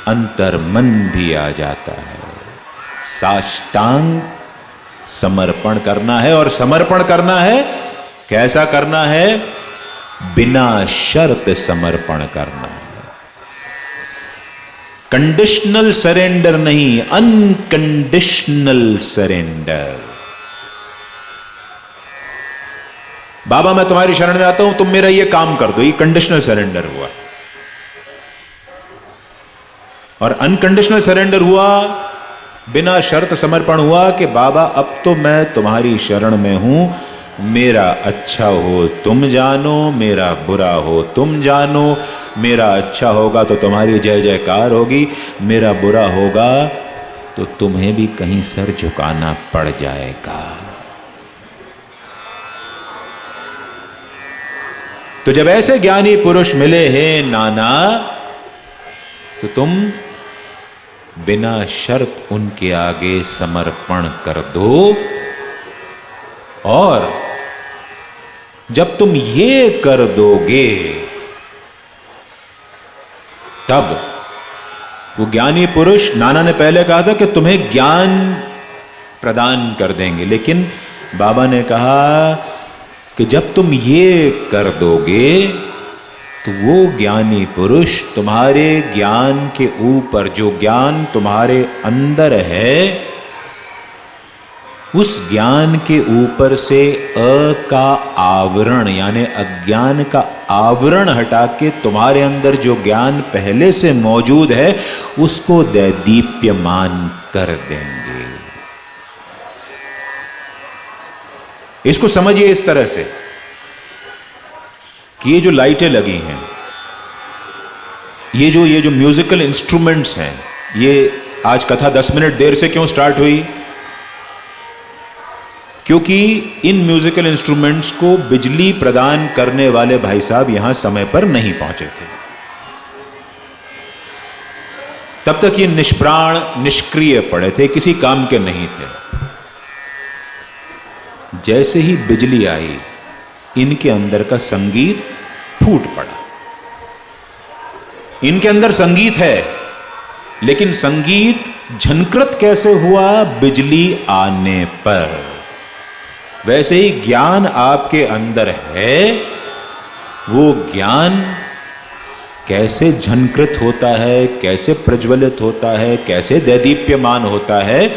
अंतर्मन भी आ जाता है। साष्टांग समर्पण करना है, और समर्पण करना है कैसा करना है? बिना शर्त समर्पण करना है। कंडीशनल सरेंडर नहीं, अनकंडीशनल सरेंडर। बाबा मैं तुम्हारी शरण में आता हूं, तुम मेरा ये काम कर दो, ये कंडीशनल सरेंडर हुआ। और अनकंडीशनल सरेंडर हुआ, बिना शर्त समर्पण हुआ कि बाबा अब तो मैं तुम्हारी शरण में हूं, मेरा अच्छा हो तुम जानो, मेरा बुरा हो तुम जानो। मेरा अच्छा होगा तो तुम्हारी जय जयकार होगी, मेरा बुरा होगा तो तुम्हें भी कहीं सर झुकाना पड़ जाएगा। तो जब ऐसे ज्ञानी पुरुष मिले हैं नाना, तो तुम बिना शर्त उनके आगे समर्पण कर दो। और जब तुम ये कर दोगे तब वो ज्ञानी पुरुष, नाना ने पहले कहा था कि तुम्हें ज्ञान प्रदान कर देंगे, लेकिन बाबा ने कहा कि जब तुम ये कर दोगे तो वो ज्ञानी पुरुष तुम्हारे ज्ञान के ऊपर, जो ज्ञान तुम्हारे अंदर है, उस ज्ञान के ऊपर से का आवरण यानी अज्ञान का आवरण हटा के तुम्हारे अंदर जो ज्ञान पहले से मौजूद है उसको दैदीप्यमान कर देंगे। इसको समझिए इस तरह से कि ये जो लाइटें लगी हैं, ये जो म्यूजिकल इंस्ट्रूमेंट्स हैं, ये आज कथा 10 मिनट देर से क्यों स्टार्ट हुई? क्योंकि इन म्यूजिकल इंस्ट्रूमेंट्स को बिजली प्रदान करने वाले भाई साहब यहां समय पर नहीं पहुंचे थे। तब तक ये निष्प्राण निष्क्रिय पड़े थे, किसी काम के नहीं थे। जैसे ही बिजली आई, इनके अंदर का संगीत फूट पड़ा। इनके अंदर संगीत है, लेकिन संगीत झनकृत कैसे हुआ? बिजली आने पर। वैसे ही ज्ञान आपके अंदर है, वो ज्ञान कैसे झनकृत होता है, कैसे प्रज्वलित होता है, कैसे दैदीप्यमान होता है,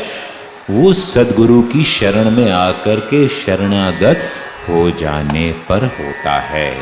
वो सद्गुरु की शरण में आकर के शरणागत हो जाने पर होता है।